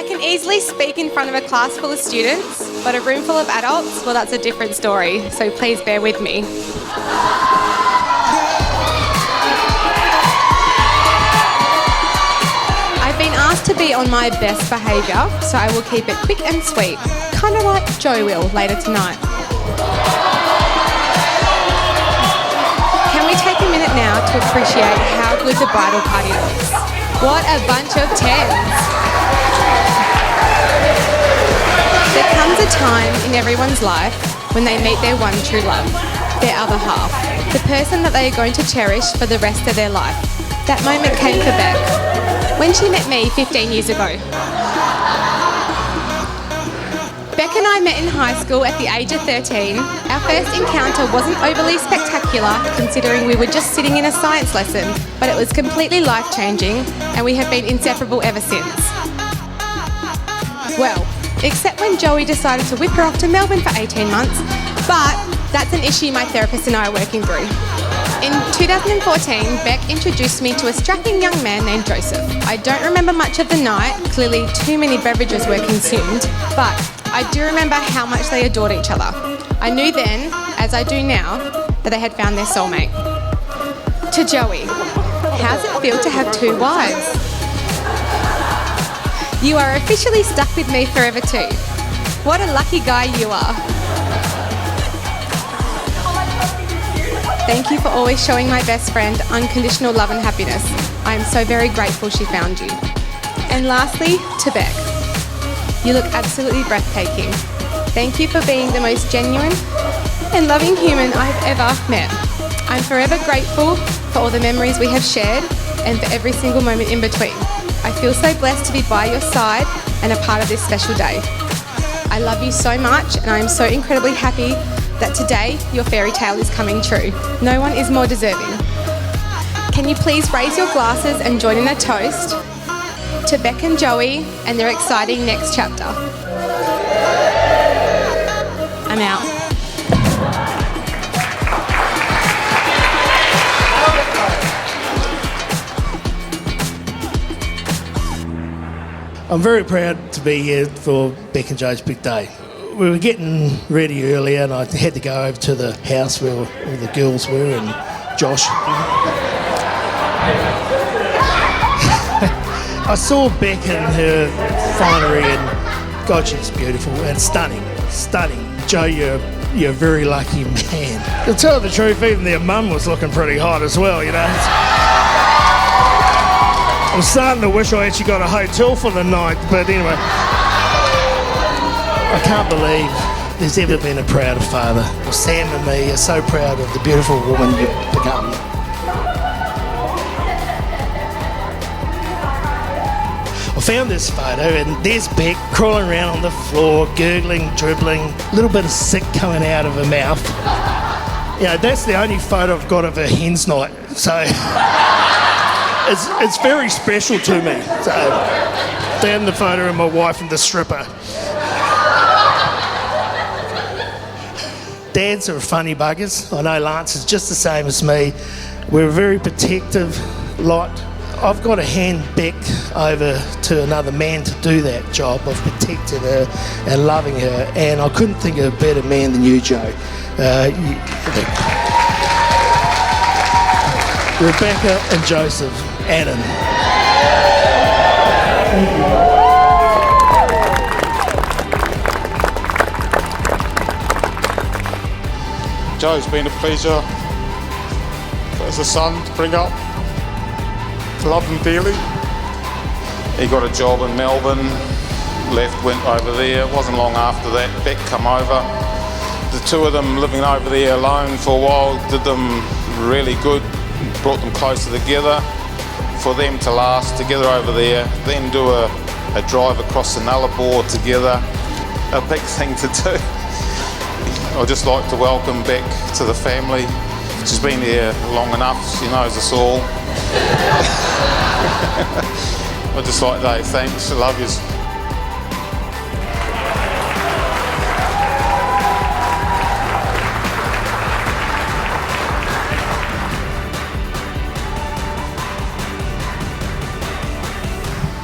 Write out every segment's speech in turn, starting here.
I can easily speak in front of a class full of students, but a room full of adults, well, that's a different story, so please bear with me. I've been asked to be on my best behaviour, so I will keep it quick and sweet, kind of like Joe will later tonight. Can we take a minute now to appreciate how good the bridal party looks? What a bunch of tens! There comes a time in everyone's life when they meet their one true love, their other half, the person that they are going to cherish for the rest of their life. That moment came for Beck when she met me 15 years ago. Beck and I met in high school at the age of 13. Our first encounter wasn't overly spectacular considering we were just sitting in a science lesson, but it was completely life-changing and we have been inseparable ever since. Well, except when Joey decided to whip her off to Melbourne for 18 months, but that's an issue my therapist and I are working through. In 2014, Beck introduced me to a strapping young man named Joseph. I don't remember much of the night, clearly too many beverages were consumed, but I do remember how much they adored each other. I knew then, as I do now, that they had found their soulmate. To Joey, how's it feel to have two wives? You are officially stuck with me forever too. What a lucky guy you are. Thank you for always showing my best friend unconditional love and happiness. I am so very grateful she found you. And lastly, to Beck. You look absolutely breathtaking. Thank you for being the most genuine and loving human I've ever met. I'm forever grateful for all the memories we have shared and for every single moment in between. I feel so blessed to be by your side and a part of this special day. I love you so much and I am so incredibly happy that today your fairy tale is coming true. No one is more deserving. Can you please raise your glasses and join in a toast to Beck and Joey and their exciting next chapter. I'm out. I'm very proud to be here for Beck and Joe's big day. We were getting ready earlier and I had to go over to the house where all the girls were and Josh. I saw Beck and her finery and God, she's beautiful and stunning. Joe, you're a very lucky man. To tell the truth, even their mum was looking pretty hot as well, you know. I'm starting to wish I actually got a hotel for the night, but anyway. I can't believe there's ever been a prouder father. Sam and me are so proud of the beautiful woman you've become. I found this photo and there's Beck crawling around on the floor, gurgling, dribbling, a little bit of sick coming out of her mouth. You know, that's the only photo I've got of her hen's night, so it's very special to me. So, then the photo of my wife and the stripper. Dads are funny buggers. I know Lance is just the same as me. We're a very protective lot. I've got to hand Beck over to another man to do that job of protecting her and loving her, and I couldn't think of a better man than you, Joe. Rebecca and Joseph, Adam. Thank you. Joe, it's been a pleasure as a son to bring up, to love him dearly. He got a job in Melbourne, left, went over there. It wasn't long after that, Beck come over. The two of them living over there alone for a while did them really good, brought them closer together. For them to last together over there, then do a drive across the Nullarbor together, a big thing to do. I'd just like to welcome Beck to the family. She's been here long enough, she knows us all. I'd just like to say thanks, I love you.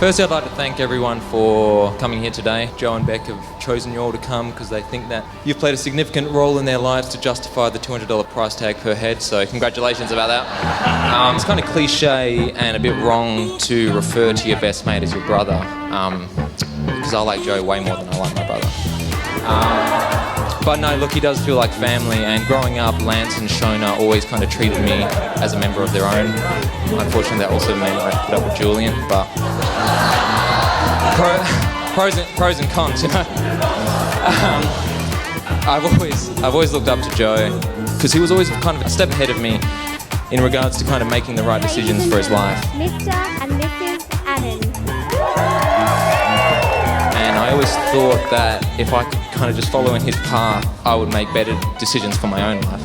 Firstly, I'd like to thank everyone for coming here today. Joe and Beck have chosen you all to come because they think that you've played a significant role in their lives to justify the $200 price tag per head, so congratulations about that. It's kind of cliche and a bit wrong to refer to your best mate as your brother, because I like Joe way more than I like my brother. But no, look, he does feel like family, and growing up, Lance and Shona always kind of treated me as a member of their own. Unfortunately, that also meant I put up with Julian, but pros and cons, you know. I've always looked up to Joe because he was always kind of a step ahead of me in regards to kind of making the right decisions for his life. Mr. and Mrs. Annan. And I always thought that if I could kind of just follow in his path, I would make better decisions for my own life.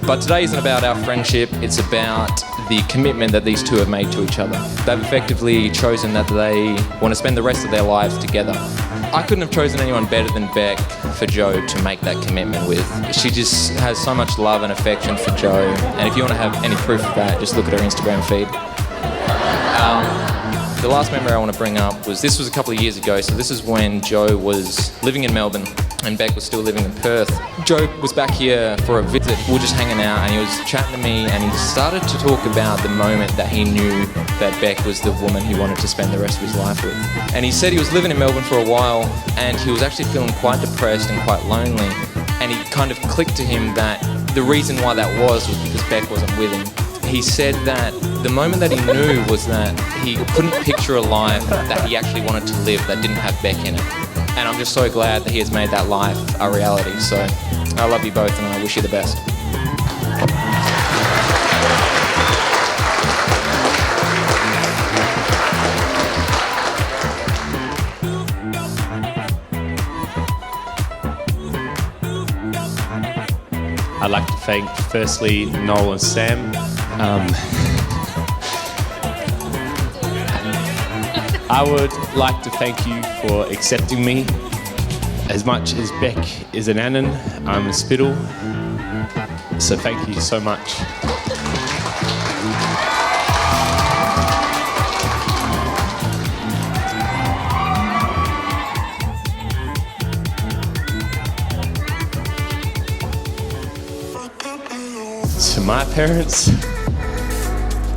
But today isn't about our friendship, it's about the commitment that these two have made to each other. They've effectively chosen that they want to spend the rest of their lives together. I couldn't have chosen anyone better than Beck for Joe to make that commitment with. She just has so much love and affection for Joe, and if you want to have any proof of that, just look at her Instagram feed. The last memory I want to bring up was, this was a couple of years ago, so this is when Joe was living in Melbourne and Beck was still living in Perth. Joe was back here for a visit. We were just hanging out and he was chatting to me and he started to talk about the moment that he knew that Beck was the woman he wanted to spend the rest of his life with. And he said he was living in Melbourne for a while and he was actually feeling quite depressed and quite lonely, and it kind of clicked to him that the reason why that was because Beck wasn't with him. He said that the moment that he knew was that he couldn't picture a life that he actually wanted to live that didn't have Beck in it. And I'm just so glad that he has made that life a reality. So I love you both and I wish you the best. I'd like to thank, firstly, Noel and Sam. I would like to thank you for accepting me. As much as Beck is an Annan, I'm a Spittle. So thank you so much. To my parents,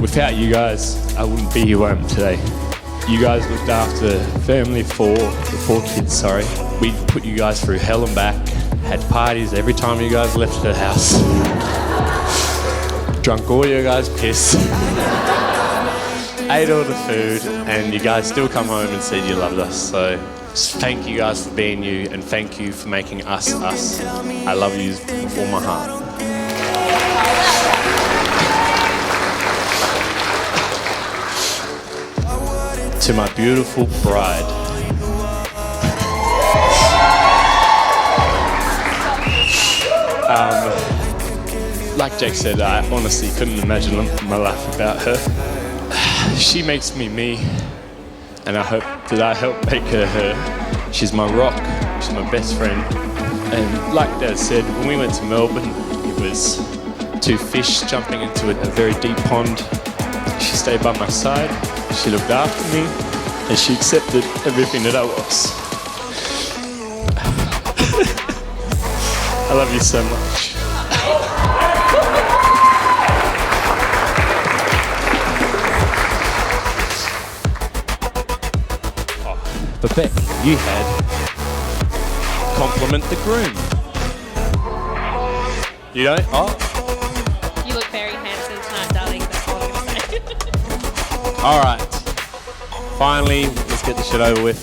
without you guys, I wouldn't be who I am today. You guys looked after family the four kids. We put you guys through hell and back, had parties every time you guys left the house, drunk all your guys' piss, ate all the food, and you guys still come home and said you loved us. So just thank you guys for being you, and thank you for making us us. I love you with all my heart. To my beautiful bride. Like Jake said, I honestly couldn't imagine my life without her. She makes me me, and I hope that I help make her her. She's my rock, she's my best friend. And like Dad said, when we went to Melbourne, it was two fish jumping into a very deep pond. She stayed by my side. She looked after me, and she accepted everything that I was. I love you so much. Oh, but Beck, you had compliment the groom. You don't? Oh. You look very handsome tonight, darling. That's all I'm going to say. All right. Finally, let's get this shit over with.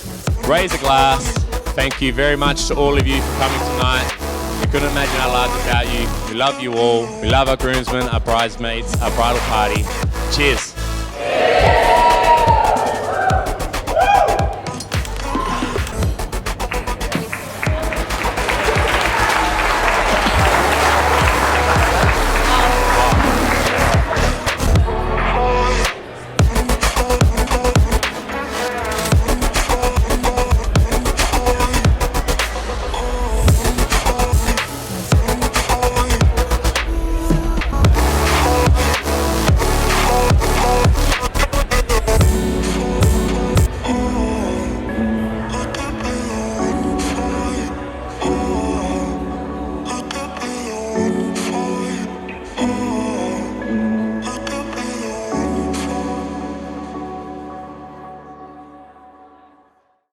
Raise a glass. Thank you very much to all of you for coming tonight. We couldn't imagine our lives without you. We love you all. We love our groomsmen, our bridesmaids, our bridal party. Cheers.